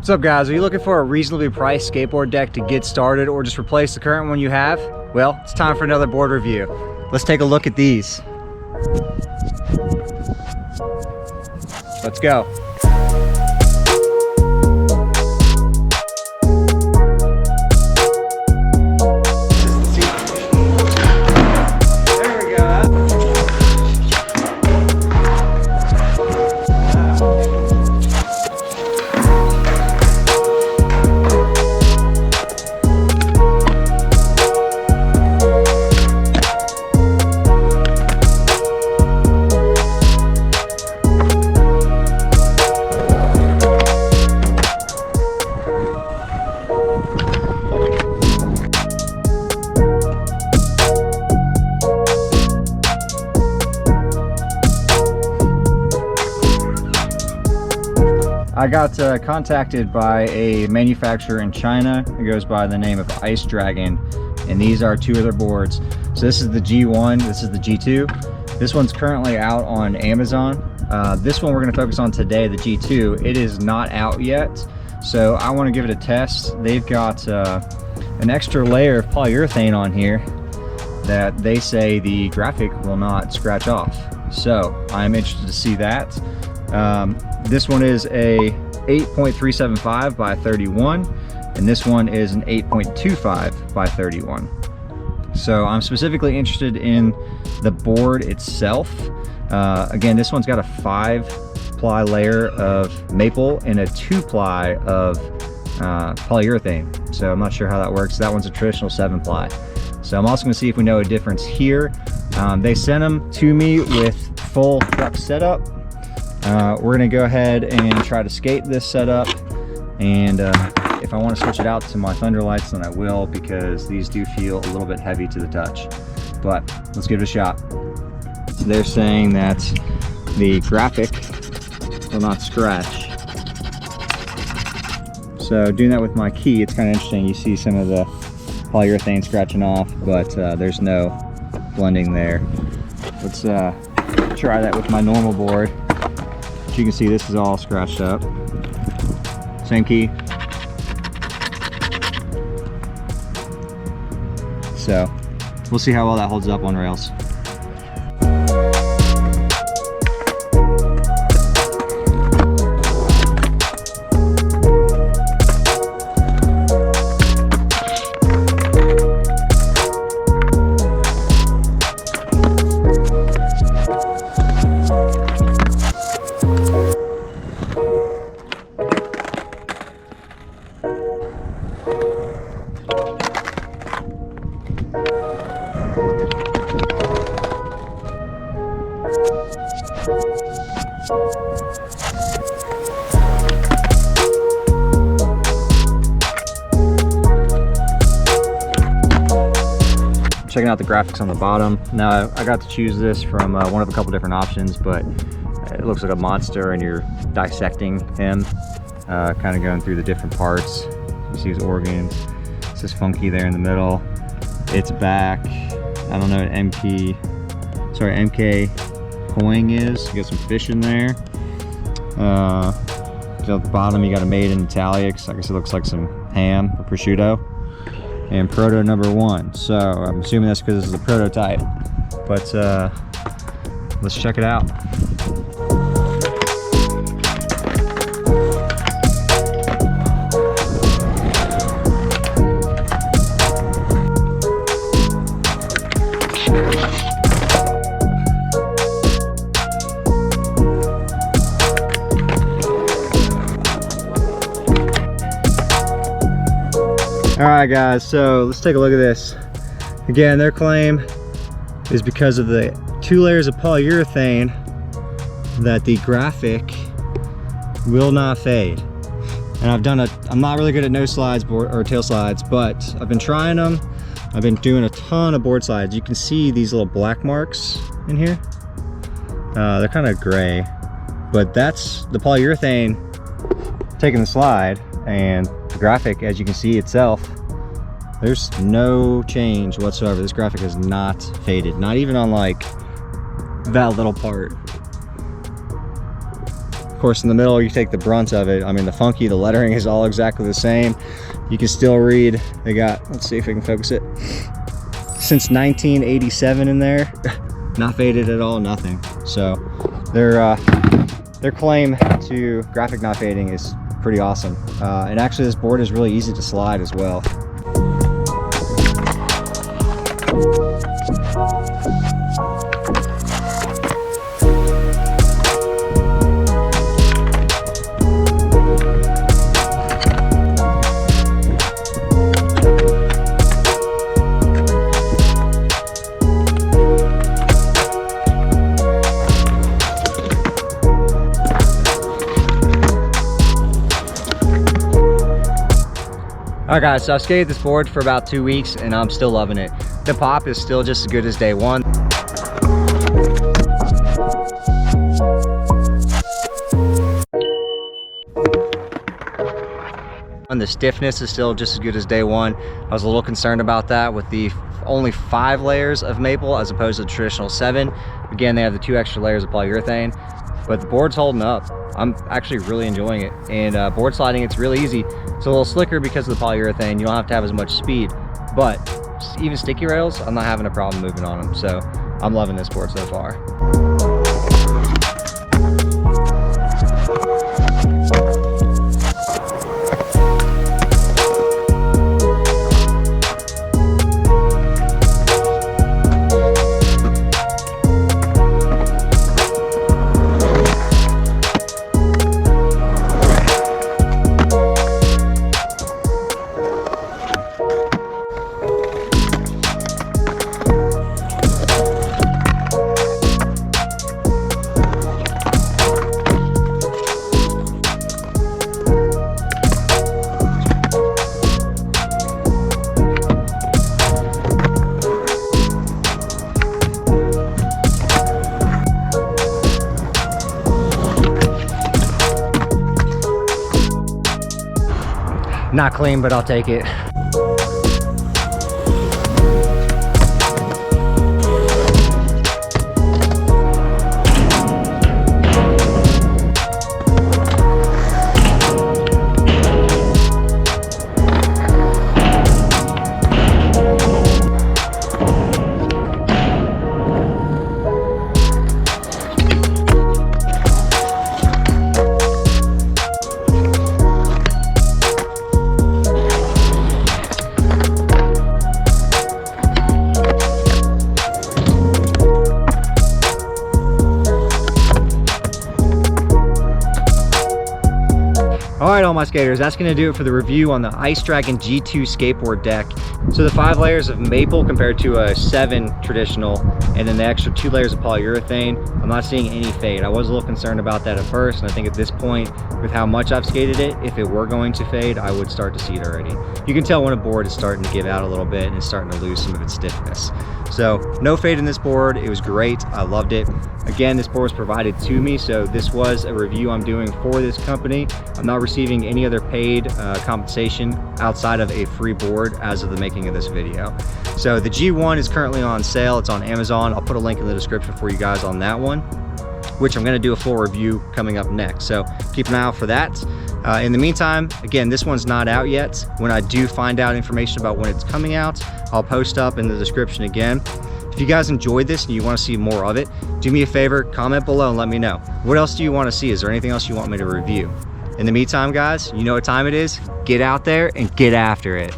What's up guys, are you looking for a reasonably priced skateboard deck to get started or just replace the current one you have? Well, it's time for another board review. Let's take a look at these. Let's go. I got contacted by a manufacturer in China. It goes by the name of Ice Dragon, and these are two other boards. So this is the G1, this is the G2. This one's currently out on Amazon. This one we're going to focus on today, the G2. It is not out yet, so I want to give it a test. They've got an extra layer of polyurethane on here that they say the graphic will not scratch off. So I'm interested to see that. This one is a 8.375 by 31, and this one is an 8.25 by 31. So I'm specifically interested in the board itself. Again, this one's got a 5-ply layer of maple and a 2-ply of polyurethane. So I'm not sure how that works. That one's a traditional 7-ply. So I'm also going to see if we know a difference here. They sent them to me with full truck setup. We're gonna go ahead and try to skate this setup, and if I want to switch it out to my Thunder Lights, then I will, because these do feel a little bit heavy to the touch. But let's give it a shot. So they're saying that the graphic will not scratch. So doing that with my key, it's kind of interesting. You see some of the polyurethane scratching off, but there's no blending there. Let's try that with my normal board. As you can see, this is all scratched up. Same key. So we'll see how well that holds up on rails. Checking out the graphics on the bottom. Now I got to choose this from one of a couple different options, but it looks like a monster and you're dissecting him, kind of going through the different parts. You see his organs. It's just funky there in the middle. Its back, I don't know what MK coin is. You got some fish in there. At the bottom you got a made in italics. I guess it looks like some ham or prosciutto. And proto number 1. So I'm assuming that's because this is a prototype. But let's check it out. Alright guys, so let's take a look at this. Again, their claim is because of the 2 layers of polyurethane that the graphic will not fade. And I'm not really good at no slides or tail slides, but I've been trying them. I've been doing a ton of board slides. You can see these little black marks in here. They're kind of gray, but that's the polyurethane taking the slide, and the graphic, as you can see itself, there's no change whatsoever. This graphic is not faded, not even on like that little part. course, in the middle, you take the brunt of it. I mean, the funky, the lettering is all exactly the same. You can still read. They got, let's see if we can focus it, since 1987 in there. Not faded at all, nothing. So their claim to graphic not fading is pretty awesome. And actually, this board is really easy to slide as well. All right guys, so I've skated this board for about 2 weeks and I'm still loving it. The pop is still just as good as day one. And the stiffness is still just as good as day one. I was a little concerned about that with the only 5 layers of maple as opposed to the traditional 7. Again, they have the 2 extra layers of polyurethane, but the board's holding up. I'm actually really enjoying it. And board sliding, it's really easy. It's a little slicker because of the polyurethane. You don't have to have as much speed, but even sticky rails, I'm not having a problem moving on them. So I'm loving this board so far. Not clean, but I'll take it. All right, all my skaters, that's gonna do it for the review on the Ice Dragon G2 skateboard deck. So the 5 layers of maple compared to a 7 traditional, and then the extra 2 layers of polyurethane, I'm not seeing any fade. I was a little concerned about that at first, and I think at this point, with how much I've skated it, if it were going to fade, I would start to see it already. You can tell when a board is starting to give out a little bit and it's starting to lose some of its stiffness. So no fade in this board. It was great. I loved it. Again, this board was provided to me, so this was a review I'm doing for this company. I'm not receiving any other paid compensation outside of a free board as of the making of this video. So the G1 is currently on sale. It's on Amazon. I'll put a link in the description for you guys on that one, which I'm going to do a full review coming up next. So keep an eye out for that. In the meantime, again, this one's not out yet. When I do find out information about when it's coming out, I'll post up in the description again. If you guys enjoyed this and you want to see more of it, do me a favor, comment below and let me know. What else do you want to see? Is there anything else you want me to review? In the meantime, guys, you know what time it is. Get out there and get after it.